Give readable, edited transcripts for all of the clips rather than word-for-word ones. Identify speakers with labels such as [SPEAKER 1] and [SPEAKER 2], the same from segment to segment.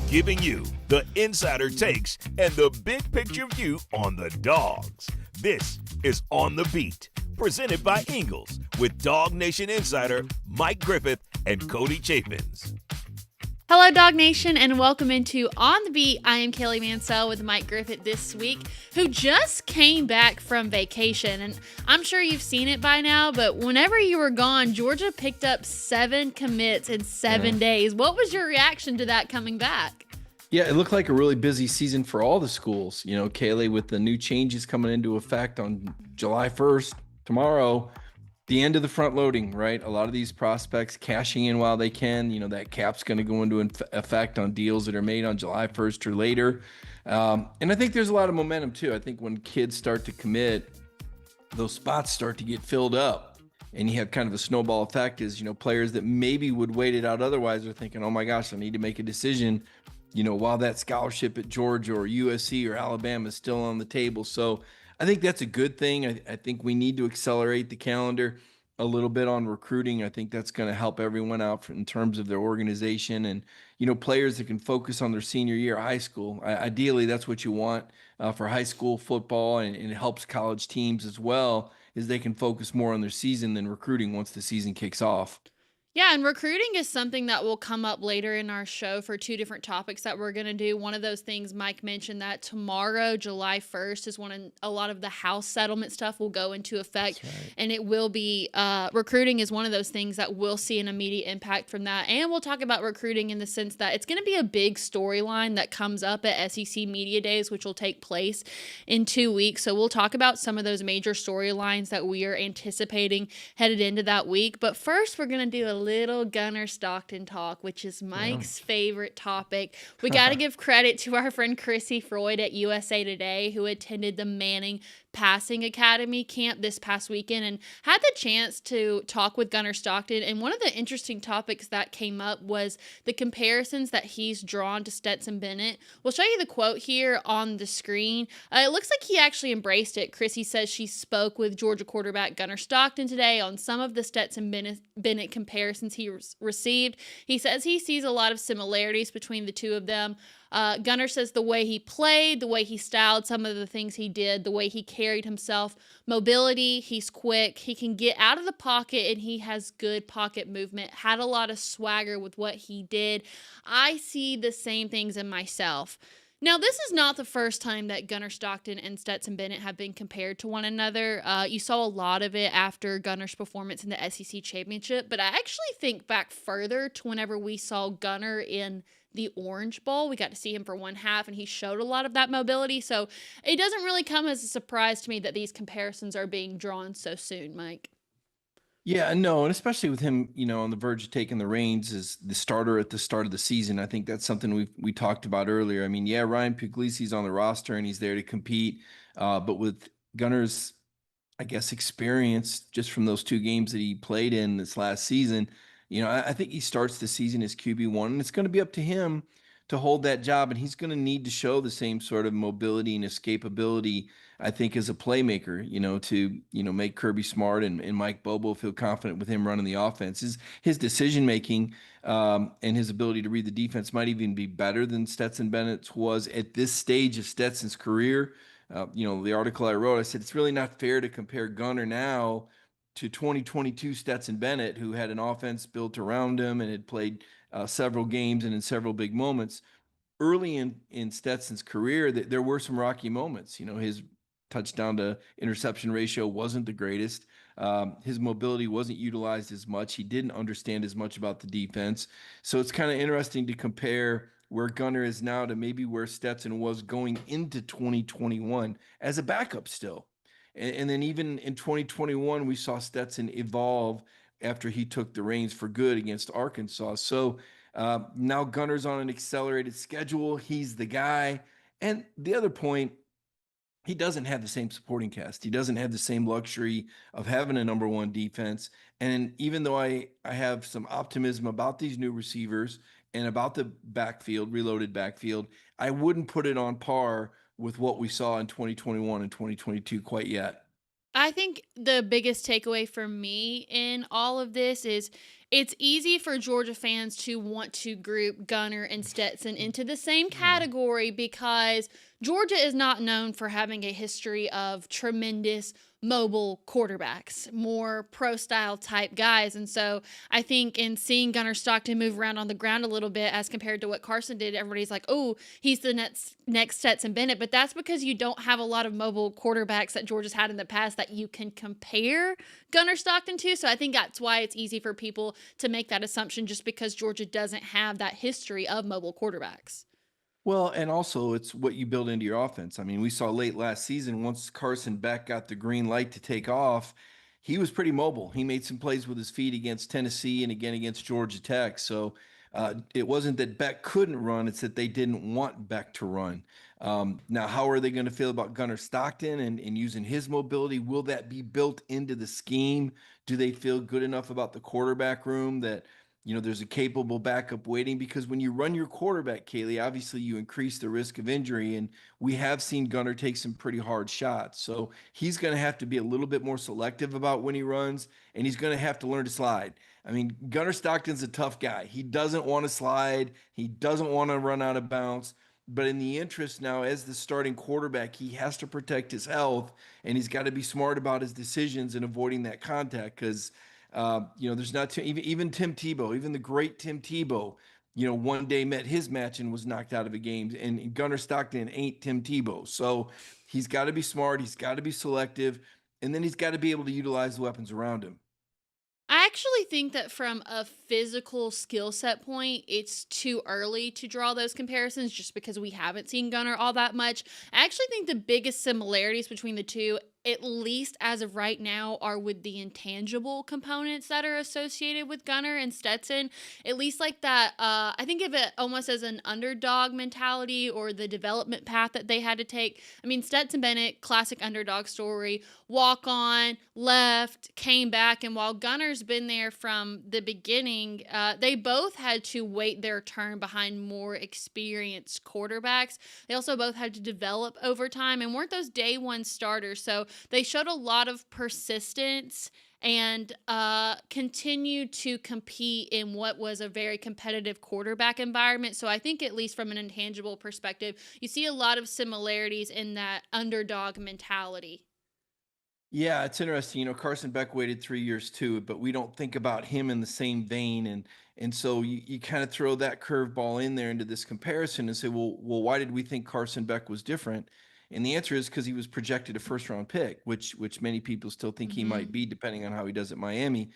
[SPEAKER 1] giving you the insider takes and the big picture view on the Dogs. This is On the Beat, presented by Ingles, with DawgNation insider Mike Griffith and Cody Chapins.
[SPEAKER 2] Hello, DawgNation, and welcome into On the Beat. I am Kaylee Mansell with Mike Griffith this week, who just came back from vacation. And I'm sure you've seen it by now, but whenever you were gone, Georgia picked up 7 commits in 7 days. What was your reaction to that coming back?
[SPEAKER 3] Yeah, it looked like a really busy season for all the schools. You know, Kaylee, with the new changes coming into effect on July 1st, tomorrow, the end of the front loading, right? A lot of these prospects cashing in while they can. You know, that cap's going to go into effect on deals that are made on July 1st or later. And I think there's a lot of momentum too. I think when kids start to commit, those spots start to get filled up. And you have kind of a snowball effect as, you know, players that maybe would wait it out otherwise are thinking, oh my gosh, I need to make a decision, you know, while that scholarship at Georgia or USC or Alabama is still on the table. So I think that's a good thing. I think we need to accelerate the calendar a little bit on recruiting. I think that's going to help everyone out in terms of their organization and, you know, players that can focus on their senior year of high school. Ideally, that's what you want for high school football, and it helps college teams as well, is they can focus more on their season than recruiting once the season kicks off.
[SPEAKER 2] Yeah, and recruiting is something that will come up later in our show for 2 different topics that we're going to do. One of those things, Mike mentioned that tomorrow, July 1st, is when a lot of the house settlement stuff will go into effect. Right. And it will be, recruiting is one of those things that we'll see an immediate impact from that. And we'll talk about recruiting in the sense that it's going to be a big storyline that comes up at SEC Media Days, which will take place in 2 weeks. So we'll talk about some of those major storylines that we are anticipating headed into that week. But first, we're going to do a little Gunner Stockton talk, which is Mike's favorite topic. We got to give credit to our friend Chrissy Freud at USA Today, who attended the Manning Passing Academy camp this past weekend and had the chance to talk with Gunner Stockton. And one of the interesting topics that came up was the comparisons that he's drawn to Stetson Bennett. We'll show you the quote here on the screen. It looks like he actually embraced it. Chrissy says she spoke with Georgia quarterback Gunner Stockton today on some of the Stetson Bennett comparisons he received. He says he sees a lot of similarities between the two of them. Gunner says the way he played, the way he styled, some of the things he did, the way he carried himself, mobility, he's quick, he can get out of the pocket, and he has good pocket movement, had a lot of swagger with what he did. I see the same things in myself. Now, this is not the first time that Gunner Stockton and Stetson Bennett have been compared to one another. You saw a lot of it after Gunner's performance in the SEC Championship, but I actually think back further to whenever we saw Gunner in the Orange Bowl. We got to see him for one half, and he showed a lot of that mobility. So it doesn't really come as a surprise to me that these comparisons are being drawn so soon, Mike.
[SPEAKER 3] Yeah, no, and especially with him, you know, on the verge of taking the reins as the starter at the start of the season. I think that's something we talked about earlier. I mean, yeah, Ryan Puglisi's on the roster and he's there to compete, but with Gunner's, I guess, experience just from those 2 games that he played in this last season, you know, I think he starts the season as QB1, and it's going to be up to him to hold that job, and he's going to need to show the same sort of mobility and escapability, I think, as a playmaker, you know, to, you know, make Kirby Smart and Mike Bobo feel confident with him running the offense. His decision-making and his ability to read the defense might even be better than Stetson Bennett's was at this stage of Stetson's career. You know, the article I wrote, I said, it's really not fair to compare Gunner now to 2022 Stetson Bennett, who had an offense built around him and had played several games and in several big moments. Early in Stetson's career, there were some rocky moments. You know, his touchdown to interception ratio wasn't the greatest. His mobility wasn't utilized as much. He didn't understand as much about the defense. So it's kind of interesting to compare where Gunner is now to maybe where Stetson was going into 2021 as a backup still. And then even in 2021, we saw Stetson evolve after he took the reins for good against Arkansas. So now Gunner's on an accelerated schedule. He's the guy. And the other point, he doesn't have the same supporting cast. He doesn't have the same luxury of having a number 1 defense. And even though I have some optimism about these new receivers and about the backfield, reloaded backfield, I wouldn't put it on par with what we saw in 2021 and 2022 quite yet.
[SPEAKER 2] I think the biggest takeaway for me in all of this is It's easy for Georgia fans to want to group Gunner and Stetson into the same category because Georgia is not known for having a history of tremendous mobile quarterbacks, more pro style type guys. And so I think in seeing Gunner Stockton move around on the ground a little bit as compared to what Carson did, everybody's like, oh, he's the next Stetson Bennett. But that's because you don't have a lot of mobile quarterbacks that Georgia's had in the past that you can compare Gunner Stockton to. So I think that's why it's easy for people to make that assumption just because Georgia doesn't have that history of mobile quarterbacks.
[SPEAKER 3] Well, and also it's what you build into your offense. I mean, we saw late last season, once Carson Beck got the green light to take off, he was pretty mobile. He made some plays with his feet against Tennessee and again against Georgia Tech. So it wasn't that Beck couldn't run, it's that they didn't want Beck to run. Now, how are they going to feel about Gunner Stockton and using his mobility? Will that be built into the scheme? Do they feel good enough about the quarterback room that there's a capable backup waiting? Because when you run your quarterback, Kaylee, obviously you increase the risk of injury. And we have seen Gunner take some pretty hard shots. So he's going to have to be a little bit more selective about when he runs, and he's going to have to learn to slide. I mean, Gunner Stockton's a tough guy. He doesn't want to slide. He doesn't want to run out of bounds. But in the interest now, as the starting quarterback, he has to protect his health, and he's got to be smart about his decisions and avoiding that contact because there's not even Tim Tebow, even the great Tim Tebow, one day met his match and was knocked out of a game. And Gunner Stockton ain't Tim Tebow. So he's got to be smart. He's got to be selective. And then he's got to be able to utilize the weapons around him.
[SPEAKER 2] I actually think that from a physical skill set point, it's too early to draw those comparisons just because we haven't seen Gunner all that much. I actually think the biggest similarities between the two, at least as of right now, are with the intangible components that are associated with Gunner and Stetson. At least like that, I think of it almost as an underdog mentality or the development path that they had to take. I mean, Stetson Bennett, classic underdog story, walk on, left, came back. And while Gunner's been there from the beginning, they both had to wait their turn behind more experienced quarterbacks. They also both had to develop over time and weren't those day one starters. So they showed a lot of persistence and continued to compete in what was a very competitive quarterback environment. So I think at least from an intangible perspective, you see a lot of similarities in that underdog mentality.
[SPEAKER 3] Yeah, it's interesting. Carson Beck waited 3 years too, but we don't think about him in the same vein. And so you kind of throw that curveball in there into this comparison and say, well, why did we think Carson Beck was different? And the answer is because he was projected a first round pick, which many people still think he might be, depending on how he does at Miami.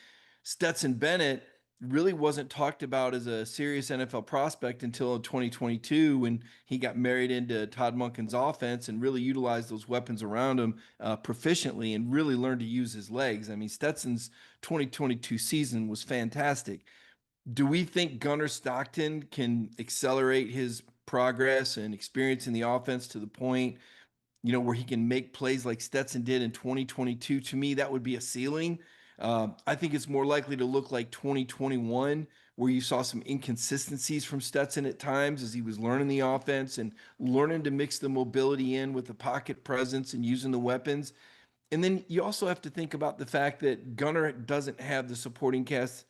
[SPEAKER 3] Stetson Bennett really wasn't talked about as a serious NFL prospect until 2022 when he got married into Todd Monken's offense and really utilized those weapons around him proficiently and really learned to use his legs. I mean, Stetson's 2022 season was fantastic. Do we think Gunner Stockton can accelerate his progress and experience in the offense to the point where he can make plays like Stetson did in 2022? To me, that would be a ceiling. I think it's more likely to look like 2021, where you saw some inconsistencies from Stetson at times as he was learning the offense and learning to mix the mobility in with the pocket presence and using the weapons. And then you also have to think about the fact that Gunner doesn't have the supporting cast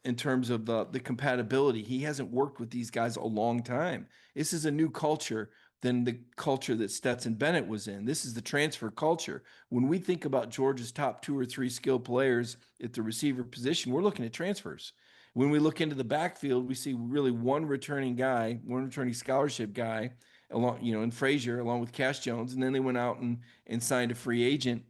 [SPEAKER 3] in terms of the compatibility. He hasn't worked with these guys a long time. This is a new culture than the culture that Stetson Bennett was in. This is the transfer culture. When we think about Georgia's top 2 or 3 skilled players at the receiver position, we're looking at transfers. When we look into the backfield, we see really one returning scholarship guy, in Frazier, along with Cash Jones, and then they went out and signed a free agent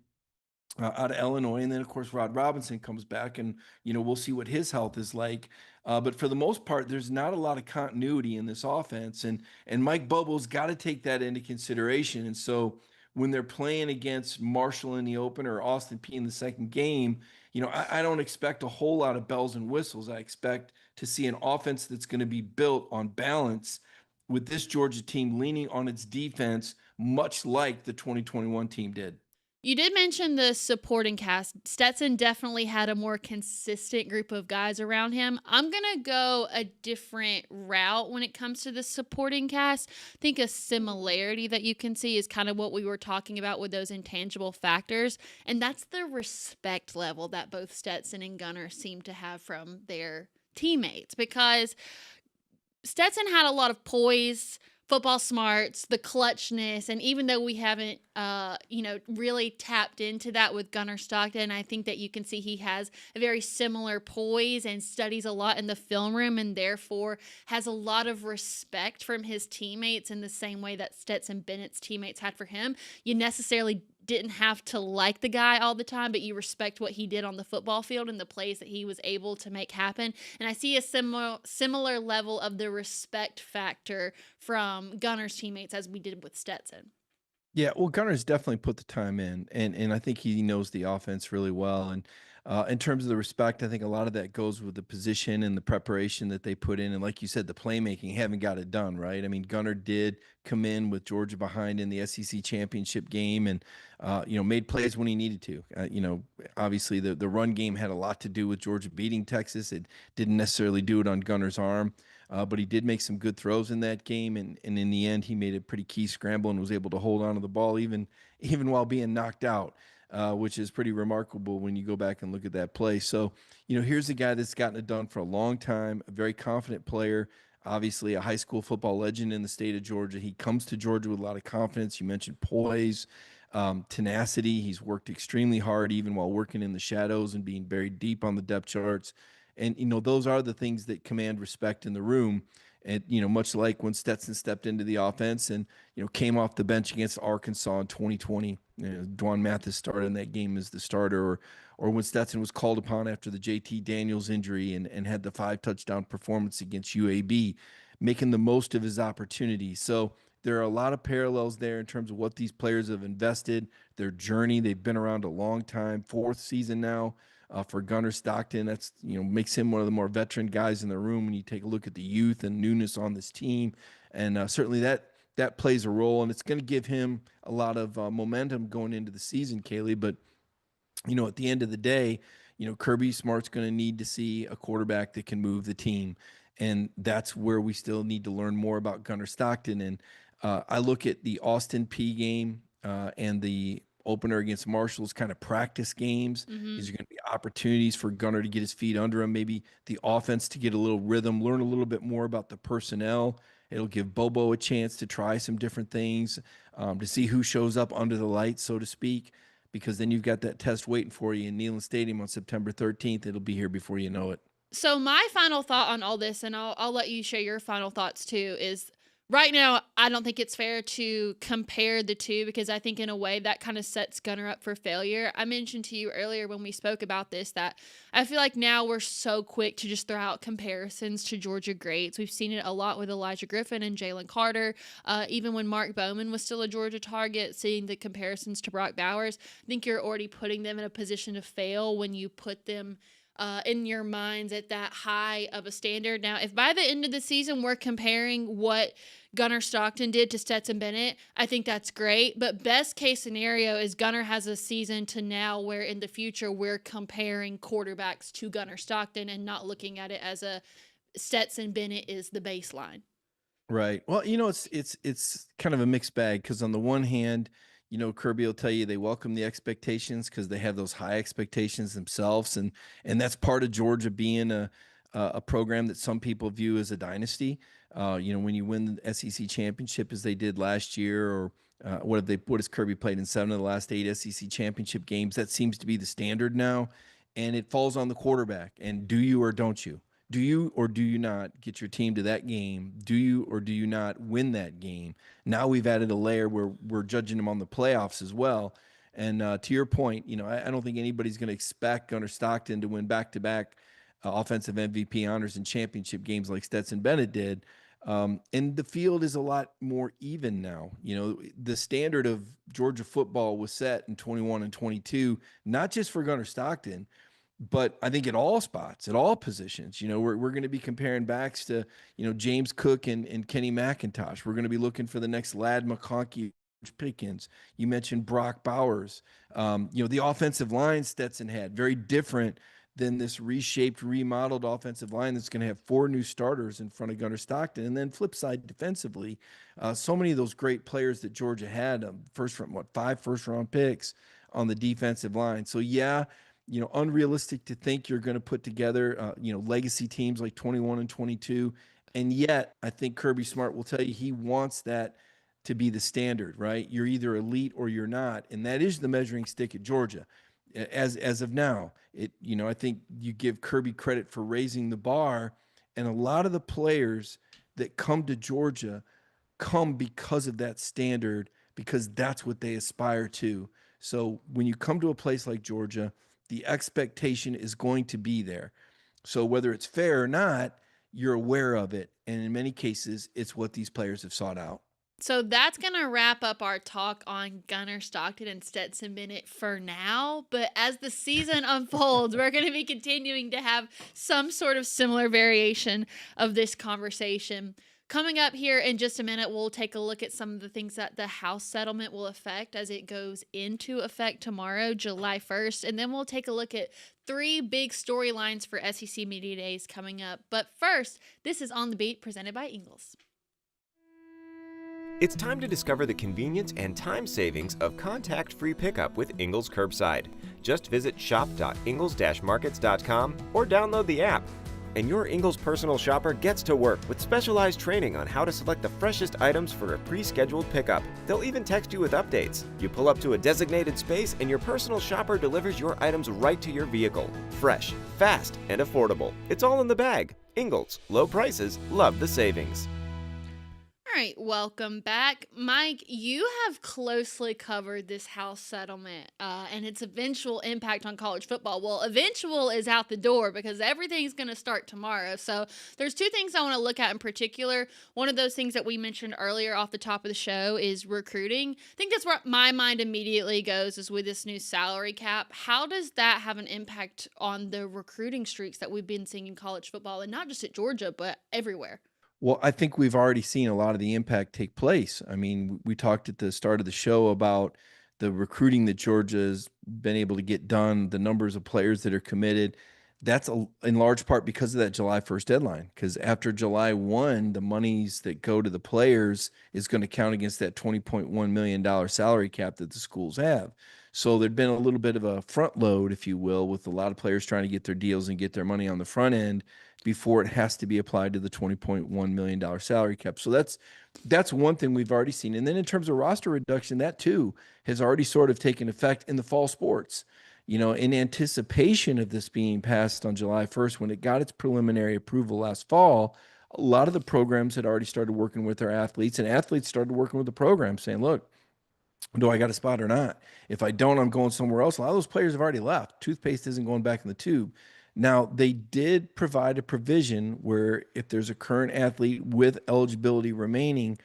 [SPEAKER 3] out of Illinois. And then, of course, Rod Robinson comes back, and, we'll see what his health is like. But for the most part, there's not a lot of continuity in this offense. And Mike Bobo's got to take that into consideration. And so when they're playing against Marshall in the opener or Austin Peay in the second game, I don't expect a whole lot of bells and whistles. I expect to see an offense that's going to be built on balance with this Georgia team leaning on its defense, much like the 2021 team did.
[SPEAKER 2] You did mention the supporting cast. Stetson definitely had a more consistent group of guys around him. I'm going to go a different route when it comes to the supporting cast. I think a similarity that you can see is kind of what we were talking about with those intangible factors, and that's the respect level that both Stetson and Gunner seem to have from their teammates, because Stetson had a lot of poise, football smarts, the clutchness, and even though we haven't, really tapped into that with Gunner Stockton, I think that you can see he has a very similar poise and studies a lot in the film room, and therefore has a lot of respect from his teammates in the same way that Stetson Bennett's teammates had for him. You necessarily didn't have to like the guy all the time, but you respect what he did on the football field and the plays that he was able to make happen. And I see a similar level of the respect factor from Gunner's teammates as we did with Stetson.
[SPEAKER 3] Yeah, well, Gunner's definitely put the time in, and I think he knows the offense really well. And in terms of the respect, I think a lot of that goes with the position and the preparation that they put in, and like you said, the playmaking. Haven't got it done right. I mean, Gunner did come in with Georgia behind in the SEC championship game, and made plays when he needed to. Obviously the run game had a lot to do with Georgia beating Texas. It didn't necessarily do it on Gunner's arm. But he did make some good throws in that game, and in the end, he made a pretty key scramble and was able to hold on to the ball even while being knocked out, which is pretty remarkable when you go back and look at that play. So, here's a guy that's gotten it done for a long time, a very confident player, obviously a high school football legend in the state of Georgia. He comes to Georgia with a lot of confidence. You mentioned poise, tenacity. He's worked extremely hard, even while working in the shadows and being buried deep on the depth charts. And, those are the things that command respect in the room. And, much like when Stetson stepped into the offense and, came off the bench against Arkansas in 2020, Dwan Mathis started in that game as the starter, or when Stetson was called upon after the JT Daniels injury and had the 5-touchdown performance against UAB, making the most of his opportunity. So there are a lot of parallels there in terms of what these players have invested, their journey. They've been around a long time, 4th season now. For Gunner Stockton, that's makes him one of the more veteran guys in the room when you take a look at the youth and newness on this team, and certainly that plays a role, and it's going to give him a lot of momentum going into the season, Kaylee. But at the end of the day, Kirby Smart's going to need to see a quarterback that can move the team, and that's where we still need to learn more about Gunner Stockton. And I look at the Austin P game and the opener against Marshall's kind of practice games. These are going to be opportunities for Gunner to get his feet under him, maybe the offense to get a little rhythm, learn a little bit more about the personnel. It'll give Bobo a chance to try some different things, to see who shows up under the lights, so to speak, because then you've got that test waiting for you in Neyland Stadium on September 13th. It'll be here before you know it.
[SPEAKER 2] So my final thought on all this, and I'll let you share your final thoughts too, is right now, I don't think it's fair to compare the two, because I think in a way that kind of sets Gunner up for failure. I mentioned to you earlier when we spoke about this that I feel like now we're so quick to just throw out comparisons to Georgia greats. We've seen it a lot with Elijah Griffin and Jalen Carter. Even when Mark Bowman was still a Georgia target, seeing the comparisons to Brock Bowers, I think you're already putting them in a position to fail when you put them in your minds at that high of a standard. Now, if by the end of the season we're comparing what Gunner Stockton did to Stetson Bennett, I think that's great. But best case scenario is Gunner has a season to now where in the future we're comparing quarterbacks to Gunner Stockton and not looking at it as a Stetson Bennett is the baseline.
[SPEAKER 3] Right. Well, it's kind of a mixed bag, because on the one hand, Kirby will tell you they welcome the expectations because they have those high expectations themselves, and that's part of Georgia being a program that some people view as a dynasty. When you win the SEC championship as they did last year, or what has Kirby played in 7 of the last 8 SEC championship games? That seems to be the standard now, and it falls on the quarterback. And do you or don't you? Do you or do you not get your team to that game? Do you or do you not win that game? Now we've added a layer where we're judging them on the playoffs as well. And to your point, I don't think anybody's going to expect Gunner Stockton to win back-to-back offensive MVP honors and championship games like Stetson Bennett did. And the field is a lot more even now. The standard of Georgia football was set in 21 and 22, not just for Gunner Stockton, but I think at all spots, at all positions. We're going to be comparing backs to, James Cook and Kenny McIntosh. We're going to be looking for the next Ladd McConkey Pickens. You mentioned Brock Bowers. The offensive line Stetson had, very different than this reshaped, remodeled offensive line that's going to have 4 new starters in front of Gunnar Stockton. And then flip side defensively, so many of those great players that Georgia had, 5 first-round picks on the defensive line. So, yeah, unrealistic to think you're going to put together, legacy teams like 21 and 22. And yet, I think Kirby Smart will tell you he wants that to be the standard, right? You're either elite or you're not. And that is the measuring stick at Georgia. As of now, I think you give Kirby credit for raising the bar, and a lot of the players that come to Georgia come because of that standard, because that's what they aspire to. So when you come to a place like Georgia, the expectation is going to be there. So whether it's fair or not, you're aware of it. And in many cases, it's what these players have sought out.
[SPEAKER 2] So that's going to wrap up our talk on Gunnar Stockton and Stetson Bennett for now. But as the season unfolds, we're going to be continuing to have some sort of similar variation of this conversation. Coming up here in just a minute, we'll take a look at some of the things that the House settlement will affect as it goes into effect tomorrow, July 1st. And then we'll take a look at 3 big storylines for SEC Media Days coming up. But first, this is On the Beat presented by Ingles.
[SPEAKER 4] It's time to discover the convenience and time savings of contact-free pickup with Ingles Curbside. Just visit shop.ingles-markets.com or download the app. And your Ingles personal shopper gets to work with specialized training on how to select the freshest items for a pre-scheduled pickup. They'll even text you with updates. You pull up to a designated space and your personal shopper delivers your items right to your vehicle. Fresh, fast, and affordable. It's all in the bag. Ingles. Low prices. Love the savings.
[SPEAKER 2] All right, welcome back. Mike, you have closely covered this House settlement and its eventual impact on college football. Well, eventual is out the door because everything's going to start tomorrow. So there's 2 things I want to look at in particular. One of those things that we mentioned earlier off the top of the show is recruiting. I think that's where my mind immediately goes is with this new salary cap. How does that have an impact on the recruiting streaks that we've been seeing in college football, and not just at Georgia, but everywhere?
[SPEAKER 3] Well, I think we've already seen a lot of the impact take place. I mean, we talked at the start of the show about the recruiting that Georgia's been able to get done, the numbers of players that are committed. That's in large part because of that July 1st deadline. Because after July 1, the monies that go to the players is going to count against that $20.1 million salary cap that the schools have. So there'd been a little bit of a front load, if you will, with a lot of players trying to get their deals and get their money on the front end before it has to be applied to the $20.1 million salary cap. So that's one thing we've already seen. And then in terms of roster reduction, that too has already sort of taken effect in the fall sports. In anticipation of this being passed on July 1st, when it got its preliminary approval last fall, a lot of the programs had already started working with their athletes, and athletes started working with the program saying, look, do I got a spot or not? If I don't, I'm going somewhere else. A lot of those players have already left. Toothpaste isn't going back in the tube. Now, they did provide a provision where if there's a current athlete with eligibility remaining,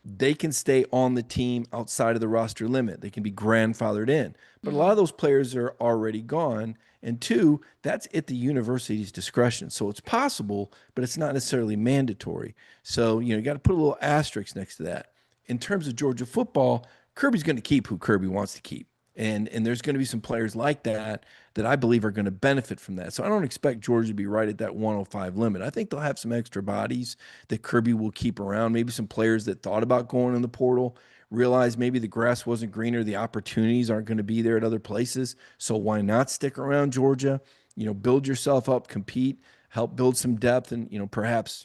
[SPEAKER 3] they can stay on the team outside of the roster limit. They can be grandfathered in. But a lot of those players are already gone. And 2, that's at the university's discretion. So it's possible, but it's not necessarily mandatory. So, you got to put a little asterisk next to that. In terms of Georgia football, Kirby's going to keep who Kirby wants to keep. And there's going to be some players like that I believe are going to benefit from that. So I don't expect Georgia to be right at that 105 limit. I think they'll have some extra bodies that Kirby will keep around. Maybe some players that thought about going in the portal realize maybe the grass wasn't greener, the opportunities aren't going to be there at other places. So why not stick around Georgia? Build yourself up, compete, help build some depth, and perhaps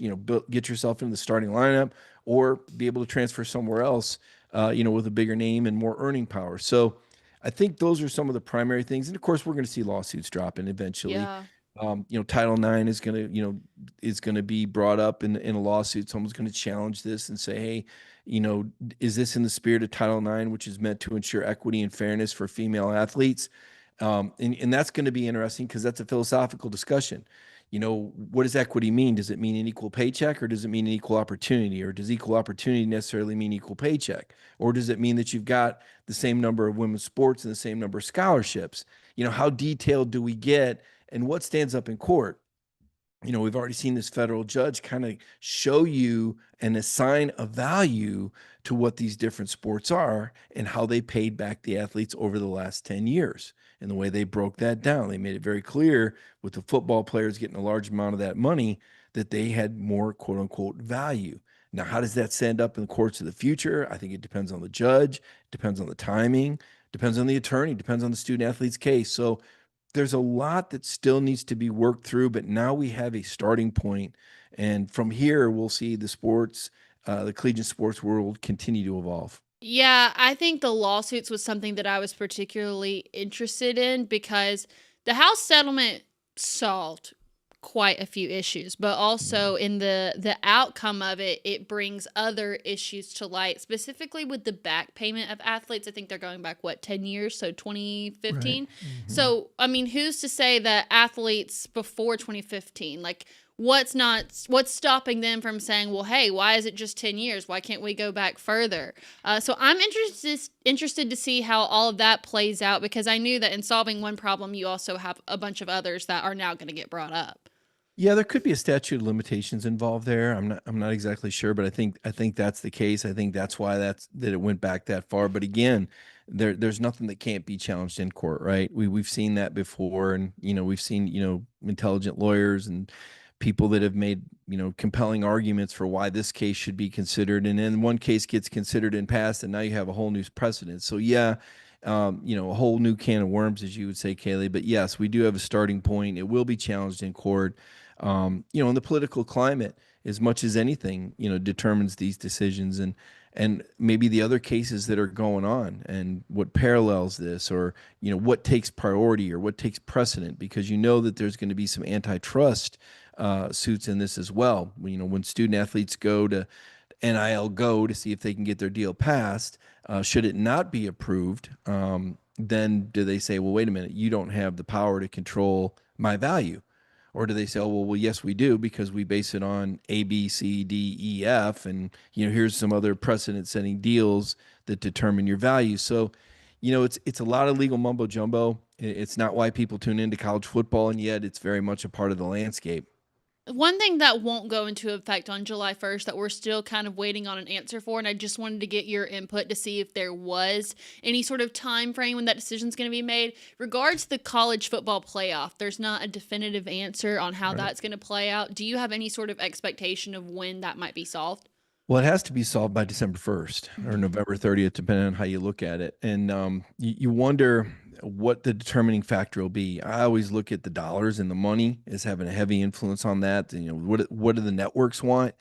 [SPEAKER 3] get yourself into the starting lineup, or be able to transfer somewhere else, with a bigger name and more earning power. So I think those are some of the primary things. And of course, we're going to see lawsuits dropping eventually.
[SPEAKER 2] Yeah.
[SPEAKER 3] Title IX is going to be brought up in a lawsuit. Someone's going to challenge this and say, hey, is this in the spirit of Title IX, which is meant to ensure equity and fairness for female athletes? And that's going to be interesting because that's a philosophical discussion. What does equity mean? Does it mean an equal paycheck, or does it mean an equal opportunity? Or does equal opportunity necessarily mean equal paycheck? Or does it mean that you've got the same number of women's sports and the same number of scholarships? How detailed do we get, and what stands up in court? we've already seen this federal judge kind of show you and assign a value to what these different sports are and how they paid back the athletes over the last 10 years. And the way they broke that down, they made it very clear with the football players getting a large amount of that money that they had more quote unquote value. Now, how does that stand up in the courts of the future? I think it depends on the judge, depends on the timing, depends on the attorney, depends on the student athlete's case. So there's a lot that still needs to be worked through, but now we have a starting point. And from here, we'll see the sports, the collegiate sports world continue to evolve.
[SPEAKER 2] Yeah, I think the lawsuits was something that I was particularly interested in because the House settlement solved quite a few issues, but also in the outcome of it, it brings other issues to light, specifically with the back payment of athletes. I think they're going back, 10 years? So 2015.
[SPEAKER 3] Right. Mm-hmm.
[SPEAKER 2] So, I mean, who's to say that athletes before 2015, like, what's stopping them from saying, well, hey, why is it just 10 years? Why can't we go back further? So I'm interested to see how all of that plays out, because I knew that in solving one problem, you also have a bunch of others that are now going to get brought up.
[SPEAKER 3] Yeah, there could be a statute of limitations involved there. I'm not exactly sure, but I think that's the case. I think that's why that it went back that far. But again, there's nothing that can't be challenged in court, right? We've seen that before, and we've seen intelligent lawyers and people that have made compelling arguments for why this case should be considered, and then one case gets considered and passed, and now you have a whole new precedent. So yeah, a whole new can of worms, as you would say, Kaylee. But yes, we do have a starting point. It will be challenged in court. And the political climate, as much as anything, determines these decisions, and maybe the other cases that are going on and what parallels this, or what takes priority or what takes precedent, because that there's going to be some antitrust suits in this as well. When student athletes go to NIL Go to see if they can get their deal passed, should it not be approved, then do they say, well, wait a minute, you don't have the power to control my value? Or do they say, oh, well, yes, we do, because we base it on A, B, C, D, E, F, and here's some other precedent-setting deals that determine your value. So, it's a lot of legal mumbo jumbo. It's not why people tune into college football, and yet it's very much a part of the landscape.
[SPEAKER 2] One thing that won't go into effect on July 1st that we're still kind of waiting on an answer for, and I just wanted to get your input to see if there was any sort of time frame when that decision's going to be made. Regards the college football playoff, there's not a definitive answer on how that's going to play out. Do you have any sort of expectation of when that might be solved?
[SPEAKER 3] Well, it has to be solved by December 1st or November 30th, depending on how you look at it. And you wonder what the determining factor will be. I always look at the dollars and the money as having a heavy influence on that. What do the networks want?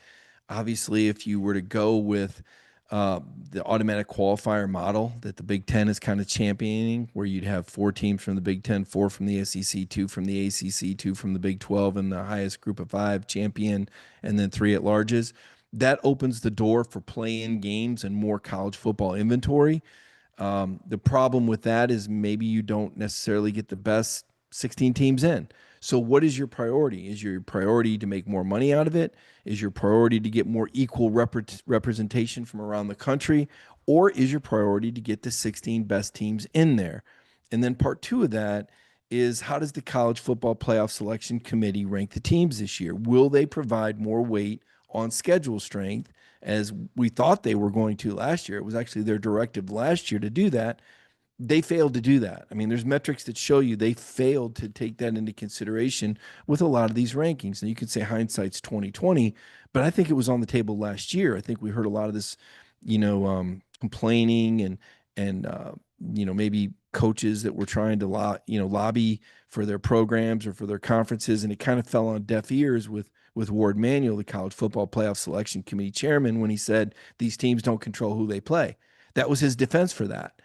[SPEAKER 3] Obviously, if you were to go with the automatic qualifier model that the Big Ten is kind of championing, where you'd have 4 teams from the Big Ten, 4 from the SEC, 2 from the ACC, 2 from the Big 12, and the highest group of 5 champion, and then 3 at larges. That opens the door for play-in games and more college football inventory. The problem with that is maybe you don't necessarily get the best 16 teams in. So what is your priority? Is your priority to make more money out of it? Is your priority to get more equal representation from around the country? Or is your priority to get the 16 best teams in there? And then part 2 of that is, how does the College Football Playoff Selection Committee rank the teams this year? Will they provide more weight on schedule strength, as we thought they were going to last year? It was actually their directive last year to do that. They failed to do that. I mean, there's metrics that show you they failed to take that into consideration with a lot of these rankings. And you could say hindsight's 2020, but I think it was on the table last year. I think we heard a lot of this, complaining and maybe coaches that were trying to lobby for their programs or for their conferences, and it kind of fell on deaf ears with Ward Manuel, the College Football Playoff Selection Committee chairman, when he said these teams don't control who they play. That was his defense for that.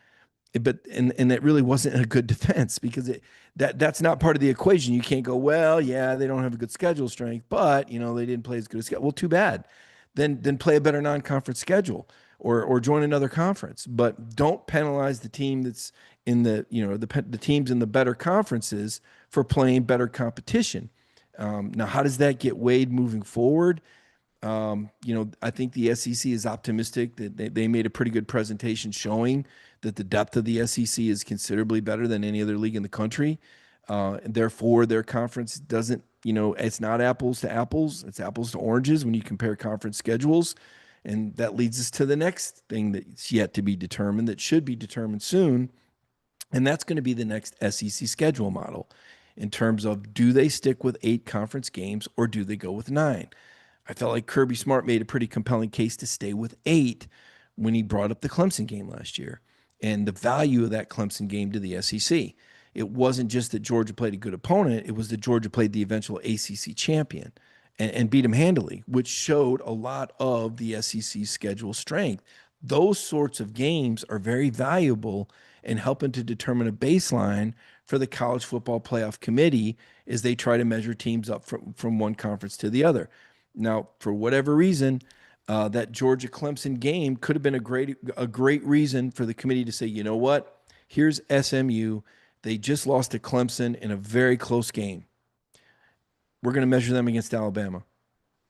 [SPEAKER 3] But that really wasn't a good defense, because that's not part of the equation. You can't go, well, yeah, they don't have a good schedule strength, but they didn't play as good a schedule. Well, too bad. Then play a better non-conference schedule, or join another conference. But don't penalize the team that's in the teams in the better conferences for playing better competition. Now, how does that get weighed moving forward? I think the SEC is optimistic that they made a pretty good presentation showing that the depth of the SEC is considerably better than any other league in the country. And therefore, their conference doesn't, it's not apples to apples. It's apples to oranges when you compare conference schedules. And that leads us to the next thing that's yet to be determined, that should be determined soon. And that's going to be the next SEC schedule model in terms of, do they stick with 8 conference games or do they go with 9? I felt like Kirby Smart made a pretty compelling case to stay with 8 when he brought up the Clemson game last year and the value of that Clemson game to the SEC. It wasn't just that Georgia played a good opponent. It was that Georgia played the eventual ACC champion and beat him handily, which showed a lot of the SEC schedule strength. Those sorts of games are very valuable in helping to determine a baseline for the college football playoff committee as they try to measure teams up from one conference to the other. Now, for whatever reason, that Georgia Clemson game could have been a great reason for the committee to say, you know what, here's SMU. They just lost to Clemson in a very close game. We're going to measure them against Alabama.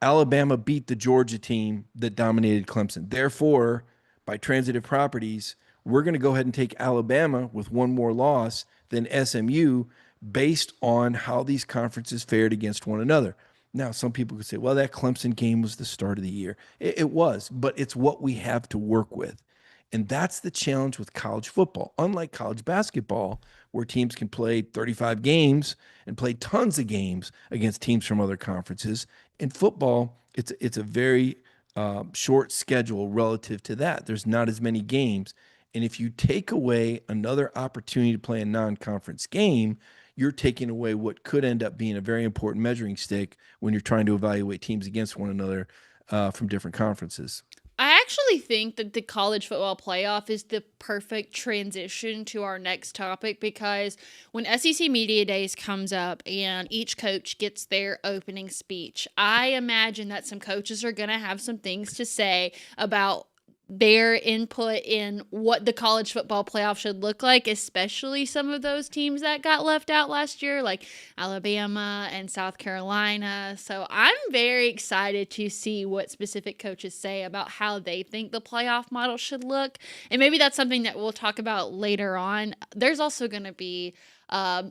[SPEAKER 3] Alabama beat the Georgia team that dominated Clemson. Therefore, by transitive properties, we're going to go ahead and take Alabama with one more loss than SMU based on how these conferences fared against one another. Now, some people could say, well, that Clemson game was the start of the year. It was, but it's what we have to work with. And that's the challenge with college football. Unlike college basketball, where teams can play 35 games and play tons of games against teams from other conferences, in football, it's a very short schedule relative to that. There's not as many games. And if you take away another opportunity to play a non-conference game, you're taking away what could end up being a very important measuring stick when you're trying to evaluate teams against one another from different conferences.
[SPEAKER 2] I actually think that the college football playoff is the perfect transition to our next topic, because when SEC Media Days comes up and each coach gets their opening speech, I imagine that some coaches are going to have some things to say about their input in what the college football playoff should look like, especially some of those teams that got left out last year, like Alabama and South Carolina. So I'm very excited to see what specific coaches say about how they think the playoff model should look. And maybe that's something that we'll talk about later on. There's also going to be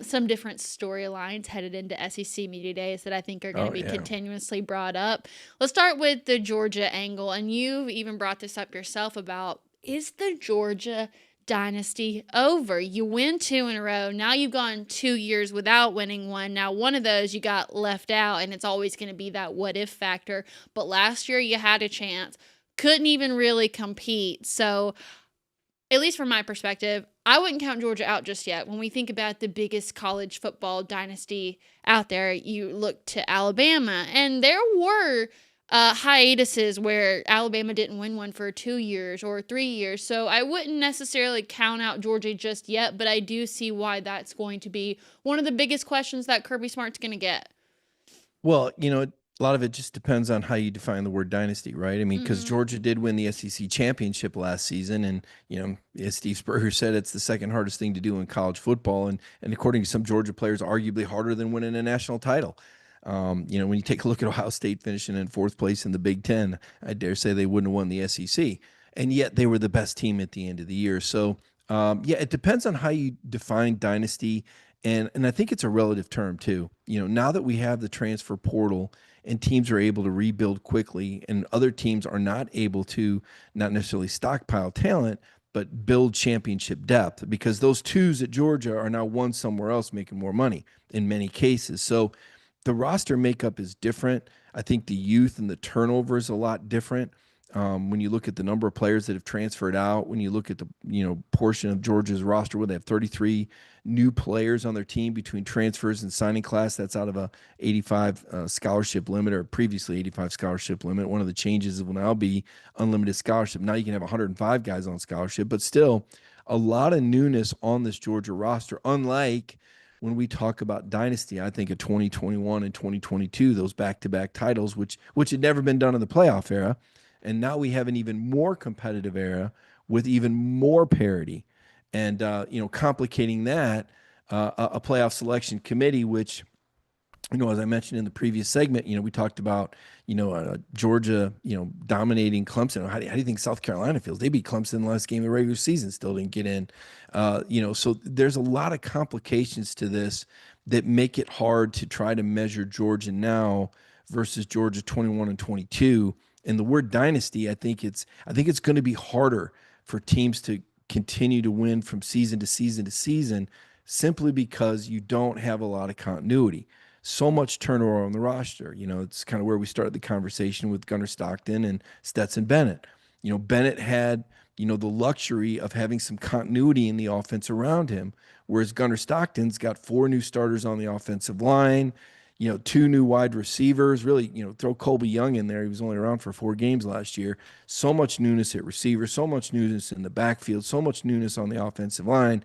[SPEAKER 2] some different storylines headed into SEC Media Days that I think are going to be continuously brought up. Let's start with the Georgia angle, and you've even brought this up yourself about, is the Georgia dynasty over? You win 2 in a row. Now you've gone 2 years without winning one. Now one of those you got left out, and it's always going to be that what if factor. But last year you had a chance, couldn't even really compete. So at least from my perspective, I wouldn't count Georgia out just yet. When we think about the biggest college football dynasty out there, you look to Alabama, and there were hiatuses where Alabama didn't win one for 2 years or 3 years. So I wouldn't necessarily count out Georgia just yet, but I do see why that's going to be one of the biggest questions that Kirby Smart's going to get.
[SPEAKER 3] Well, a lot of it just depends on how you define the word dynasty, right? I mean, because Georgia did win the SEC championship last season, and as Steve Spurrier said, it's the second hardest thing to do in college football, and according to some Georgia players, arguably harder than winning a national title. When you take a look at Ohio State finishing in 4th place in the Big Ten, I dare say they wouldn't have won the SEC, and yet they were the best team at the end of the year. So, it depends on how you define dynasty, and I think it's a relative term too. Now that we have the transfer portal and teams are able to rebuild quickly, and other teams are not able to not necessarily stockpile talent, but build championship depth, because those 2s at Georgia are now won somewhere else making more money in many cases. So the roster makeup is different. I think the youth and the turnover is a lot different. When you look at the number of players that have transferred out, when you look at the portion of Georgia's roster where they have 33 new players on their team between transfers and signing class, that's out of a 85 scholarship limit, or previously 85 scholarship limit. One of the changes will now be unlimited scholarship. Now you can have 105 guys on scholarship, but still a lot of newness on this Georgia roster, unlike when we talk about dynasty. I think of 2021 and 2022, those back-to-back titles, which had never been done in the playoff era. And now we have an even more competitive era with even more parity, and complicating that, a playoff selection committee, which, as I mentioned in the previous segment, we talked about, Georgia, dominating Clemson. How do you think South Carolina feels? They beat Clemson in the last game of the regular season, still didn't get in. So there's a lot of complications to this that make it hard to try to measure Georgia now versus Georgia 21 and 22. And the word dynasty, I think it's going to be harder for teams to continue to win from season to season to season, simply because you don't have a lot of continuity. So much turnover on the roster. It's kind of where we started the conversation with Gunnar Stockton and Stetson Bennett. Bennett had, the luxury of having some continuity in the offense around him, whereas Gunnar Stockton's got 4 new starters on the offensive line, 2 new wide receivers. Really, throw Colby Young in there. He was only around for 4 games last year. So much newness at receiver, so much newness in the backfield, so much newness on the offensive line.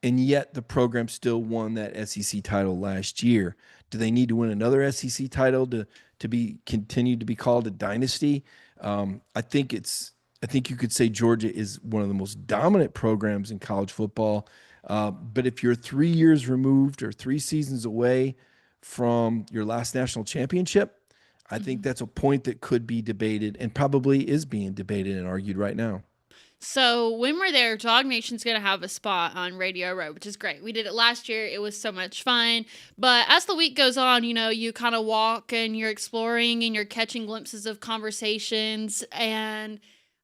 [SPEAKER 3] And yet the program still won that SEC title last year. Do they need to win another SEC title to be continued to be called a dynasty? I think you could say Georgia is one of the most dominant programs in college football. But if you're 3 years removed or 3 seasons away from your last national championship, I think that's a point that could be debated, and probably is being debated and argued right now.
[SPEAKER 2] So when we're there, DawgNation's going to have a spot on Radio Row, which is great. We did it last year. It was so much fun. But as the week goes on, you kind of walk and you're exploring and you're catching glimpses of conversations. And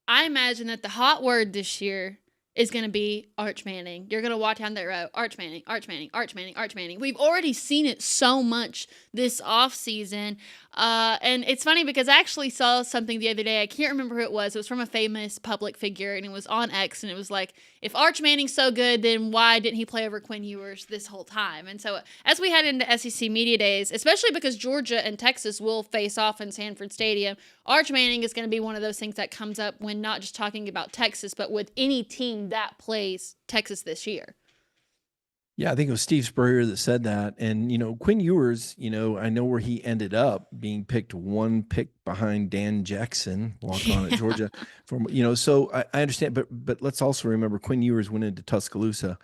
[SPEAKER 2] I imagine that the hot word this year is going to be Arch Manning. You're going to walk down that row, Arch Manning, Arch Manning, Arch Manning, Arch Manning. We've already seen it so much this offseason. And it's funny because I actually saw something the other day. I can't remember who it was. It was from a famous public figure, and it was on X, and it was like, if Arch Manning's so good, then why didn't he play over Quinn Ewers this whole time? And so as we head into SEC Media Days, especially because Georgia and Texas will face off in Sanford Stadium, Arch Manning is going to be one of those things that comes up when not just talking about Texas, but with any team that plays Texas this year.
[SPEAKER 3] Yeah, I think it was Steve Spurrier that said that. And, Quinn Ewers, I know where he ended up being picked 1 pick behind Dan Jackson, walk on at Georgia. So I understand. But let's also remember Quinn Ewers went into Tuscaloosa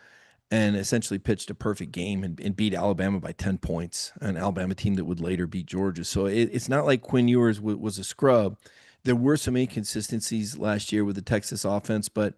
[SPEAKER 3] and essentially pitched a perfect game and beat Alabama by 10 points, an Alabama team that would later beat Georgia. So it's not like Quinn Ewers was a scrub. There were some inconsistencies last year with the Texas offense, but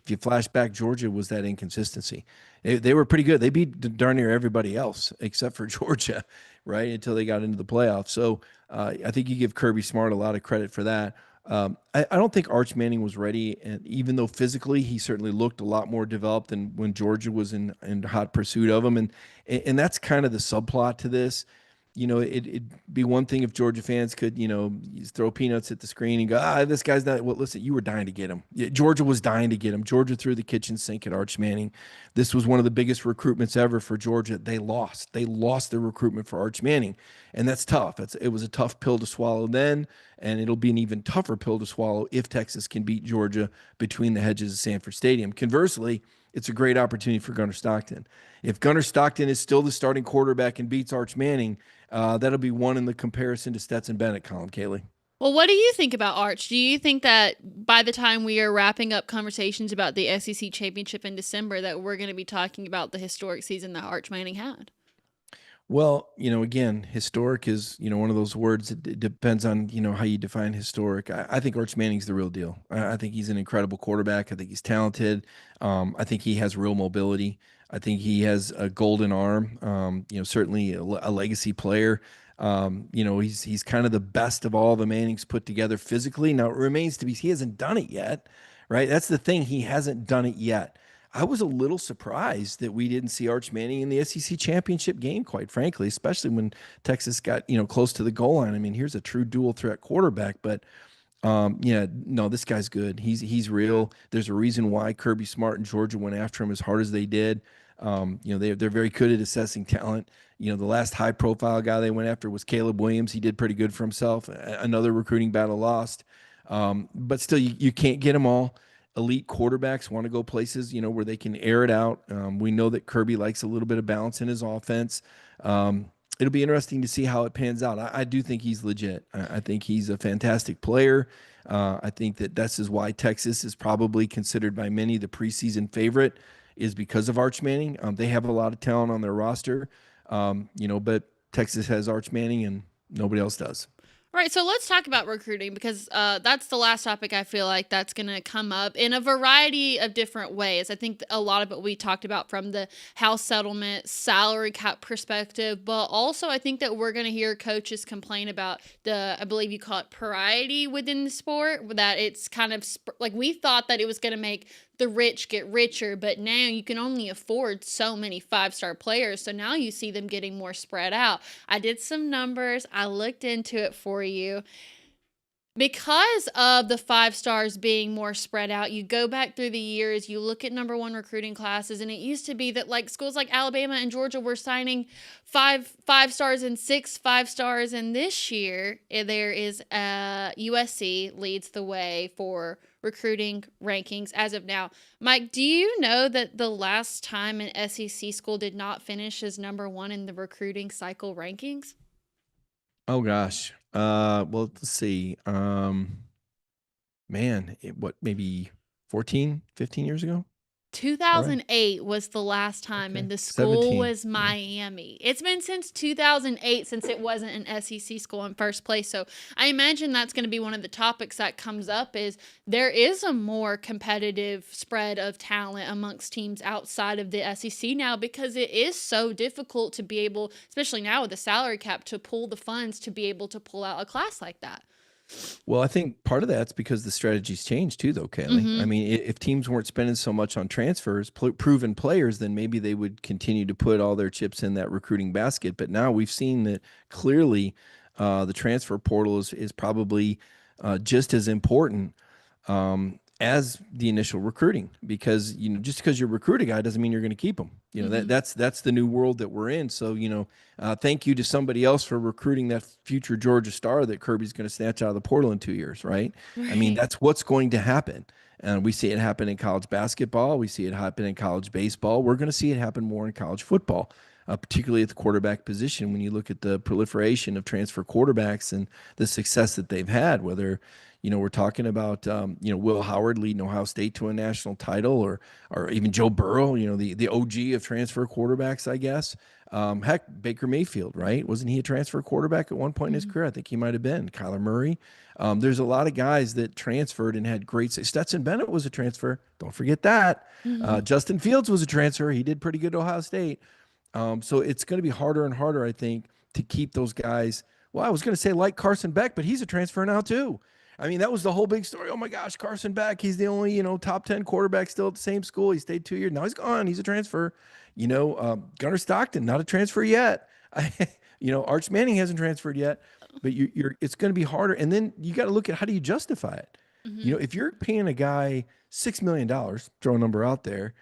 [SPEAKER 3] if you flash back, Georgia was that inconsistency. They were pretty good. They beat darn near everybody else except for Georgia, right, until they got into the playoffs. So I think you give Kirby Smart a lot of credit for that. I don't think Arch Manning was ready, and even though physically he certainly looked a lot more developed than when Georgia was in hot pursuit of him. And that's kind of the subplot to this. It'd be one thing if Georgia fans could, throw peanuts at the screen and go, this guy's not. Well, listen, you were dying to get him. Yeah, Georgia was dying to get him. Georgia threw the kitchen sink at Arch Manning. This was one of the biggest recruitments ever for Georgia. They lost their recruitment for Arch Manning. And that's tough. It was a tough pill to swallow then, and it'll be an even tougher pill to swallow if Texas can beat Georgia between the hedges of Sanford Stadium. Conversely, it's a great opportunity for Gunnar Stockton. If Gunnar Stockton is still the starting quarterback and beats Arch Manning, that'll be one in the comparison to Stetson Bennett column, Kaylee.
[SPEAKER 2] Well, what do you think about Arch? Do you think that by the time we are wrapping up conversations about the SEC championship in December, that we're going to be talking about the historic season that Arch Manning had?
[SPEAKER 3] Well, again, historic is, one of those words. It depends on, how you define historic. I think Arch Manning's the real deal. I think he's an incredible quarterback. I think he's talented. I think he has real mobility. I think he has a golden arm, certainly a legacy player. He's kind of the best of all the Mannings put together physically. Now, it remains to be, he hasn't done it yet, right? That's the thing. He hasn't done it yet. I was a little surprised that we didn't see Arch Manning in the SEC championship game, quite frankly, especially when Texas got, close to the goal line. I mean, here's a true dual threat quarterback, but this guy's good. He's real. There's a reason why Kirby Smart and Georgia went after him as hard as they did. They're very good at assessing talent. The last high profile guy they went after was Caleb Williams. He did pretty good for himself. Another recruiting battle lost. But still, you can't get them all. Elite quarterbacks want to go places, where they can air it out. We know that Kirby likes a little bit of balance in his offense. It'll be interesting to see how it pans out. I do think he's legit. I think he's a fantastic player. I think that's why Texas is probably considered by many the preseason favorite, is because of Arch Manning. They have a lot of talent on their roster, but Texas has Arch Manning and nobody else does.
[SPEAKER 2] All right, so let's talk about recruiting because that's the last topic I feel like that's going to come up in a variety of different ways. I think a lot of it we talked about from the house settlement, salary cap perspective, but also I think that we're going to hear coaches complain about I believe you call it parity within the sport, that it's kind of like we thought that it was going to make the rich get richer, but now you can only afford so many 5-star players. So now you see them getting more spread out. I did some numbers. I looked into it for you. Because of the 5 stars being more spread out, you go back through the years, you look at number 1 recruiting classes, and it used to be that like schools like Alabama and Georgia were signing five stars and 6 5 stars. And this year, there is USC leads the way for recruiting rankings as of now. Mike, do you know that the last time an SEC school did not finish as number 1 in the recruiting cycle rankings?
[SPEAKER 3] Oh gosh. Well, let's see. Maybe 14, 15 years ago?
[SPEAKER 2] 2008 was the last time,
[SPEAKER 3] Okay.
[SPEAKER 2] and the school
[SPEAKER 3] 17.
[SPEAKER 2] was Miami. It's been since 2008 since it wasn't an SEC school in first place. So I imagine that's going to be one of the topics that comes up is there is a more competitive spread of talent amongst teams outside of the SEC now because it is so difficult to be able, especially now with the salary cap, to pull the funds to be able to pull out a class like that.
[SPEAKER 3] Well, I think part of that's because the strategy's changed too, though, Kaylee. I mean, if teams weren't spending so much on transfers, proven players, then maybe they would continue to put all their chips in that recruiting basket. But now we've seen that clearly the transfer portal is probably just as important as the initial recruiting, because just because you recruit a guy doesn't mean you're going to keep him. That's the new world that we're in. So thank you to somebody else for recruiting that future Georgia star that Kirby's going to snatch out of the portal in 2 years, right? I mean, that's what's going to happen. And we see it happen in college basketball. We see it happen in college baseball. We're going to see it happen more in college football, particularly at the quarterback position. When you look at the proliferation of transfer quarterbacks and the success that they've had, whether we're talking about Will Howard leading Ohio State to a national title, or even Joe Burrow, the OG of transfer quarterbacks, I guess. Heck, Baker Mayfield, right? Wasn't he a transfer quarterback at one point in his career? I think he might have been. Kyler Murray. There's a lot of guys that transferred and had great. Stetson Bennett was a transfer. Don't forget that. Justin Fields was a transfer. He did pretty good at Ohio State. So it's going to be harder and harder, I think, to keep those guys. Well, I was going to say like Carson Beck, but he's a transfer now too. I mean, that was the whole big story. Oh my gosh, Carson Beck, he's the only, top 10 quarterback still at the same school. He stayed 2 years. Now he's gone. He's a transfer. Gunnar Stockton, not a transfer yet. Arch Manning hasn't transferred yet, but it's going to be harder. And then you got to look at how do you justify it? If you're paying a guy $6 million, throw a number out there,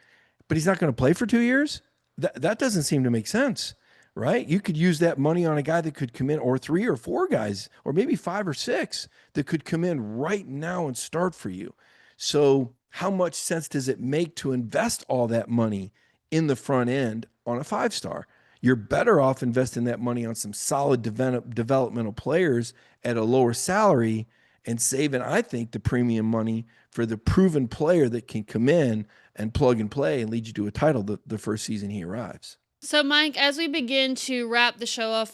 [SPEAKER 3] but he's not going to play for 2 years, that doesn't seem to make sense. Right? You could use that money on a guy that could come in, or 3 or 4 guys, or maybe 5 or 6 that could come in right now and start for you. So how much sense does it make to invest all that money in the front end on a 5-star? You're better off investing that money on some solid developmental players at a lower salary and saving, I think, the premium money for the proven player that can come in and plug and play and lead you to a title the first season he arrives.
[SPEAKER 2] So, Mike, as we begin to wrap the show up,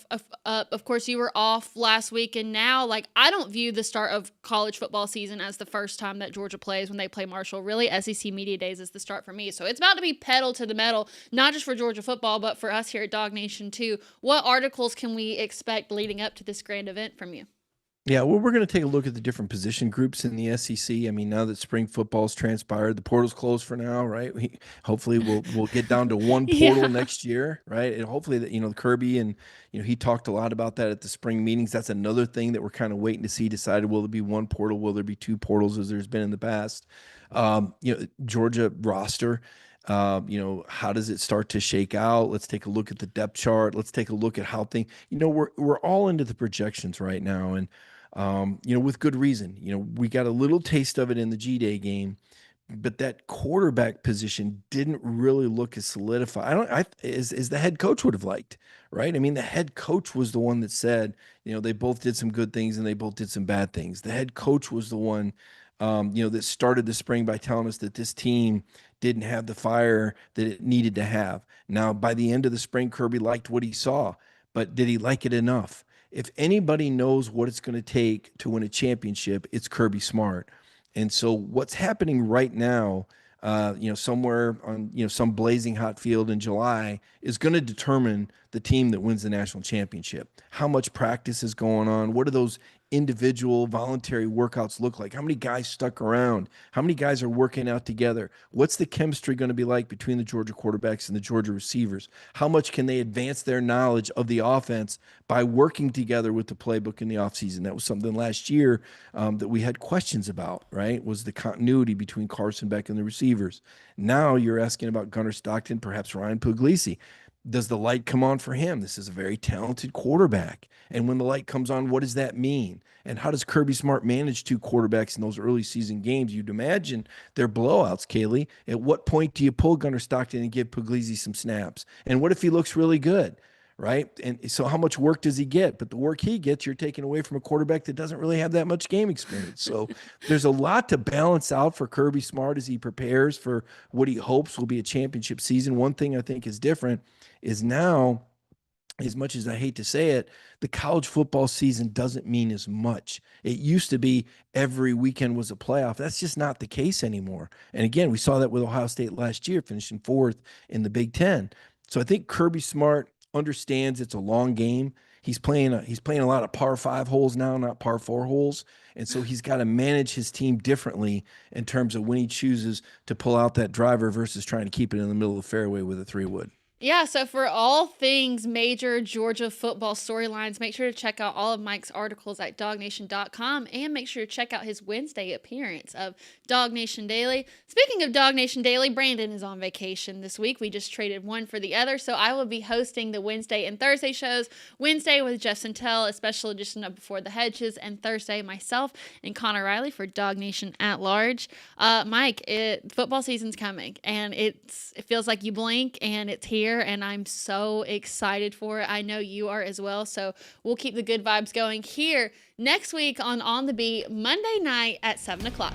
[SPEAKER 2] of course, you were off last week, and now, I don't view the start of college football season as the first time that Georgia plays when they play Marshall. Really, SEC Media Days is the start for me. So it's about to be pedal to the metal, not just for Georgia football, but for us here at DawgNation, too. What articles can we expect leading up to this grand event from you?
[SPEAKER 3] Yeah, well, we're going to take a look at the different position groups in the SEC. I mean, now that spring football's transpired, the portal's closed for now, right? Hopefully we'll get down to one portal next year, right? And hopefully that Kirby and he talked a lot about that at the spring meetings. That's another thing that we're kind of waiting to see. Decided, will there be one portal? Will there be 2 portals as there's been in the past? Georgia roster. How does it start to shake out? Let's take a look at the depth chart. Let's take a look at how things. We're all into the projections right now, and with good reason. We got a little taste of it in the G-Day game, but that quarterback position didn't really look as solidified. As the head coach would have liked, right? I mean, the head coach was the one that said, they both did some good things and they both did some bad things. The head coach was the one, that started the spring by telling us that this team didn't have the fire that it needed to have. Now, by the end of the spring, Kirby liked what he saw, but did he like it enough? if anybody knows what it's going to take to win a championship, it's Kirby Smart. And so what's happening right now, somewhere on, some blazing hot field in July is going to determine the team that wins the national championship. How much practice is going on? What do those individual voluntary workouts look like? How many guys stuck around? How many guys are working out together? What's the chemistry going to be like between the Georgia quarterbacks and the Georgia receivers? How much can they advance their knowledge of the offense by working together with the playbook in the offseason? That was something last year that we had questions about, right? Was the continuity between Carson Beck and the receivers. Now you're asking about Gunnar Stockton, perhaps Ryan Puglisi. Does the light come on for him? This is a very talented quarterback. And when the light comes on, what does that mean? And how does Kirby Smart manage two quarterbacks in those early season games? You'd imagine they're blowouts, Kaylee. At what point do you pull Gunnar Stockton and give Puglisi some snaps? And what if he looks really good, right? And so how much work does he get? But the work he gets, you're taking away from a quarterback that doesn't really have that much game experience. So there's a lot to balance out for Kirby Smart as he prepares for what he hopes will be a championship season. One thing I think is different is now, as much as I hate to say it, the college football season doesn't mean as much. It used to be every weekend was a playoff. That's just not the case anymore. And again, we saw that with Ohio State last year, finishing 4th in the Big Ten. So I think Kirby Smart understands it's a long game. He's playing a lot of par 5 holes now, not par 4 holes. And so he's got to manage his team differently in terms of when he chooses to pull out that driver versus trying to keep it in the middle of the fairway with a 3-wood.
[SPEAKER 2] Yeah, so for all things major Georgia football storylines, make sure to check out all of Mike's articles at DawgNation.com and make sure to check out his Wednesday appearance of DawgNation Daily. Speaking of DawgNation Daily, Brandon is on vacation this week. We just traded one for the other, so I will be hosting the Wednesday and Thursday shows. Wednesday with Jeff Santel, a special edition of Before the Hedges, and Thursday myself and Connor Riley for DawgNation at Large. Mike, football season's coming, and it feels like you blink and it's here. And I'm so excited for it. I know you are as well. So we'll keep the good vibes going here next week on the Beat, Monday night at 7 o'clock.